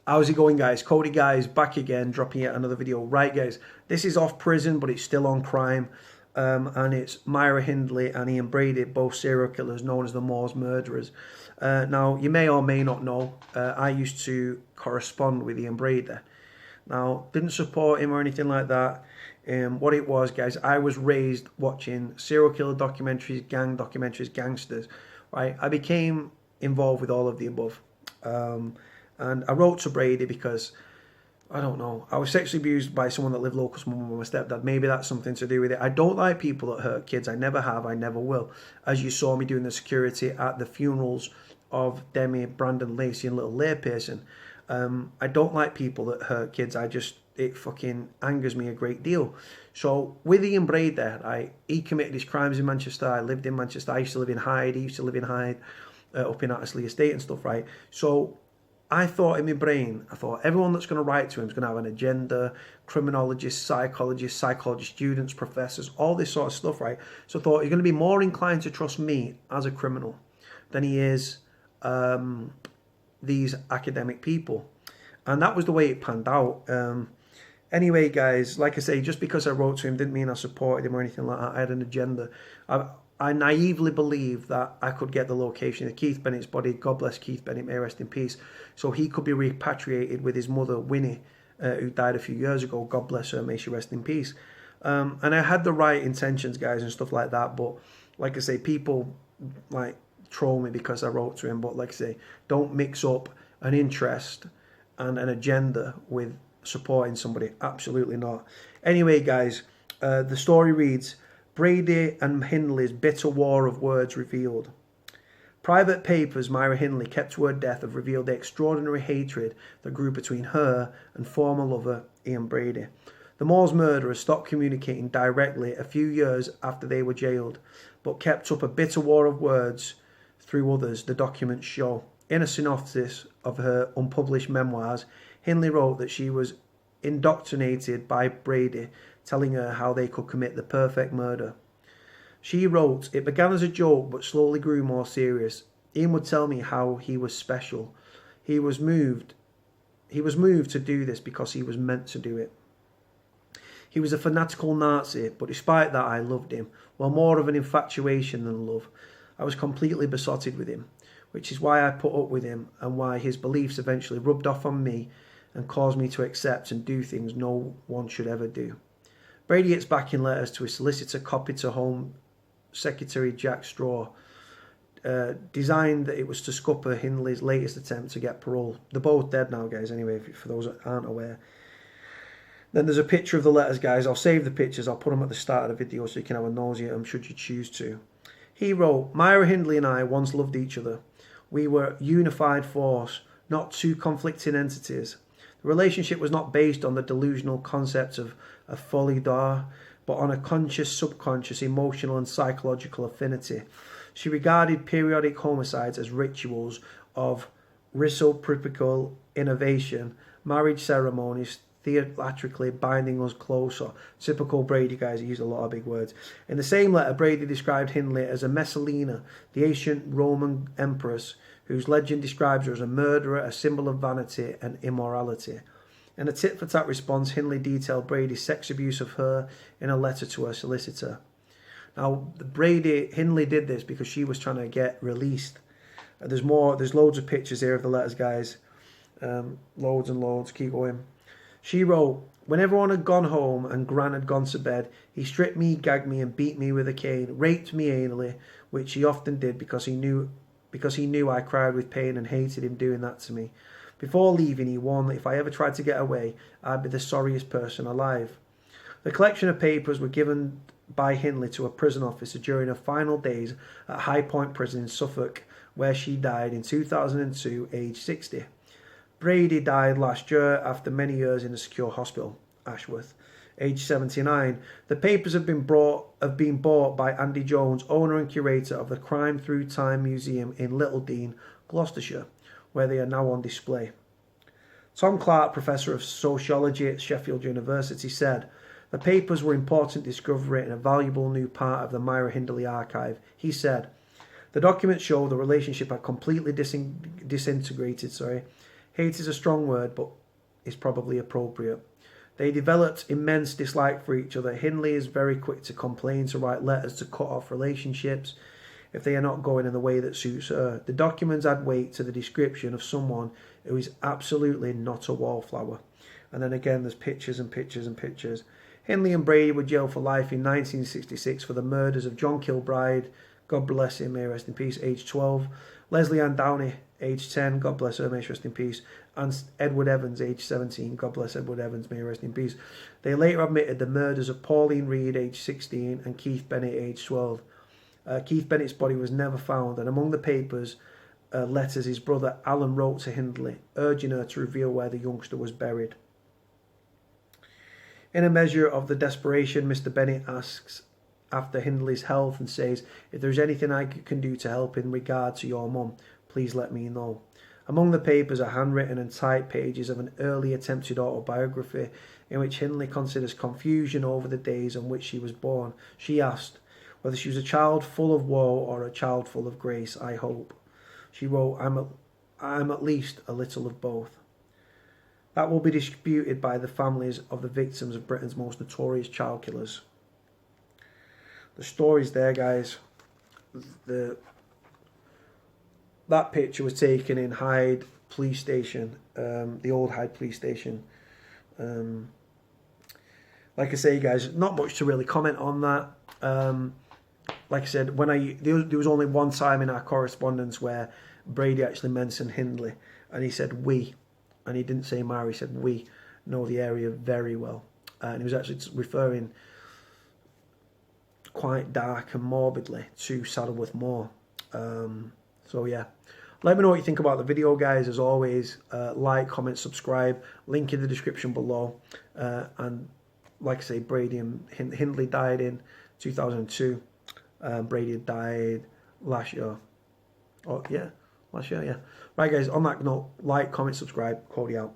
How's it going, guys? Cody, guys, back again, dropping yet another video. Right, guys, this is off prison, but it's still on crime. And it's Myra Hindley and Ian Brady, both serial killers known as the Moors murderers. Now, you may or may not know, I used to correspond with Ian Brady. Now, didn't support him or anything like that. What it was, guys, I was raised watching serial killer documentaries, gang documentaries, gangsters, right? I became involved with all of the above. And I wrote to Brady because, I don't know, I was sexually abused by someone that lived local to my mum and my stepdad. Maybe that's something to do with it. I don't like people that hurt kids. I never have. I never will. As you saw me doing the security at the funerals of Demi, Brandon, Lacey and little Leigh Pearson. I don't like people that hurt kids. It fucking angers me a great deal. So with Ian Brady, he committed his crimes in Manchester. I lived in Manchester. I used to live in Hyde. He used to live in Hyde, up in Attersley Estate and stuff, right? So I thought in my brain, everyone that's going to write to him is going to have an agenda, criminologists, psychology students, professors, all this sort of stuff, right? So I thought he's going to be more inclined to trust me as a criminal than he is these academic people. And that was the way it panned out. Anyway, guys, like I say, just because I wrote to him didn't mean I supported him or anything like that. I had an agenda. I naively believed that I could get the location of Keith Bennett's body. God bless Keith Bennett, may rest in peace. So he could be repatriated with his mother, Winnie, who died a few years ago. God bless her, may she rest in peace. And I had the right intentions, guys, and stuff like that. But like I say, people like troll me because I wrote to him. But like I say, don't mix up an interest and an agenda with supporting somebody. Absolutely not. Anyway, guys, the story reads, Brady and Hindley's bitter war of words revealed. Private papers Myra Hindley kept to her death have revealed the extraordinary hatred that grew between her and former lover Ian Brady. The Moors murderers stopped communicating directly a few years after they were jailed, but kept up a bitter war of words through others, the documents show. In a synopsis of her unpublished memoirs, Hindley wrote that she was indoctrinated by Brady, telling her how they could commit the perfect murder. She wrote, it began as a joke but slowly grew more serious. Ian would tell me how he was special. He was moved to do this because he was meant to do it. He was a fanatical Nazi, but despite that I loved him. Well, more of an infatuation than love. I was completely besotted with him, which is why I put up with him and why his beliefs eventually rubbed off on me and caused me to accept and do things no one should ever do. Brady gets back in letters to his solicitor copied to Home Secretary Jack Straw, designed that it was to scupper Hindley's latest attempt to get parole. They're both dead now, guys, anyway, for those that aren't aware. Then there's a picture of the letters, guys. I'll save the pictures. I'll put them at the start of the video so you can have a nosy at them should you choose to. He wrote, Myra Hindley and I once loved each other. We were a unified force, not two conflicting entities. The relationship was not based on the delusional concept of a folie d'or, but on a conscious, subconscious, emotional and psychological affinity. She regarded periodic homicides as rituals of reciprocal innovation, marriage ceremonies, theatrically binding us closer. Typical Brady, guys, he used a lot of big words. In the same letter, Brady described Hindley as a Messalina, the ancient Roman empress, whose legend describes her as a murderer, a symbol of vanity and immorality. In a tit-for-tat response, Hindley detailed Brady's sex abuse of her in a letter to her solicitor. Now, Hindley did this because she was trying to get released. There's loads of pictures here of the letters, guys. Loads and loads, keep going. She wrote, when everyone had gone home and Gran had gone to bed, he stripped me, gagged me and beat me with a cane, raped me anally, which he often did because he knew I cried with pain and hated him doing that to me. Before leaving, he warned that if I ever tried to get away, I'd be the sorriest person alive. The collection of papers were given by Hindley to a prison officer during her final days at High Point Prison in Suffolk, where she died in 2002, aged 60. Brady died last year after many years in a secure hospital, Ashworth, aged 79. The papers have been bought by Andy Jones, owner and curator of the Crime Through Time Museum in Little Dean, Gloucestershire, where they are now on display. Tom Clark, professor of sociology at Sheffield University, said, the papers were an important discovery and a valuable new part of the Myra Hindley archive. He said, the documents show the relationship had completely disintegrated. Hate is a strong word, but it's probably appropriate. They developed immense dislike for each other. Hindley is very quick to complain, to write letters, to cut off relationships if they are not going in the way that suits her. The documents add weight to the description of someone who is absolutely not a wallflower. And then again, there's pictures and pictures and pictures. Hindley and Brady were jailed for life in 1966 for the murders of John Kilbride, God bless him, may rest in peace, age 12. Leslie Ann Downey, age 10, God bless her, may she rest in peace. And Edward Evans, age 17, God bless Edward Evans, may he rest in peace. They later admitted the murders of Pauline Reed, age 16, and Keith Bennett, age 12. Keith Bennett's body was never found, and among the papers, letters his brother Alan wrote to Hindley, urging her to reveal where the youngster was buried. In a measure of the desperation, Mr. Bennett asks after Hindley's health and says, if there's anything I can do to help in regard to your mum, please let me know. Among the papers are handwritten and typed pages of an early attempted autobiography in which Hindley considers confusion over the days on which she was born. She asked whether she was a child full of woe or a child full of grace, I hope. She wrote, I'm at least a little of both. That will be disputed by the families of the victims of Britain's most notorious child killers. The story's there, guys. That picture was taken in Hyde Police Station, the old Hyde Police Station. Like I say, guys, not much to really comment on that. Like I said, there was only one time in our correspondence where Brady actually mentioned Hindley, and he said we, and he didn't say Myra. He said we know the area very well, and he was actually referring quite dark and morbidly to Saddleworth Moor. So yeah, let me know what you think about the video, guys. As always, like, comment, subscribe, link in the description below. And like I say, Brady and Hindley died in 2002. Brady died last year. Oh yeah, last year, yeah. Right, guys, on that note, like, comment, subscribe. Cody out.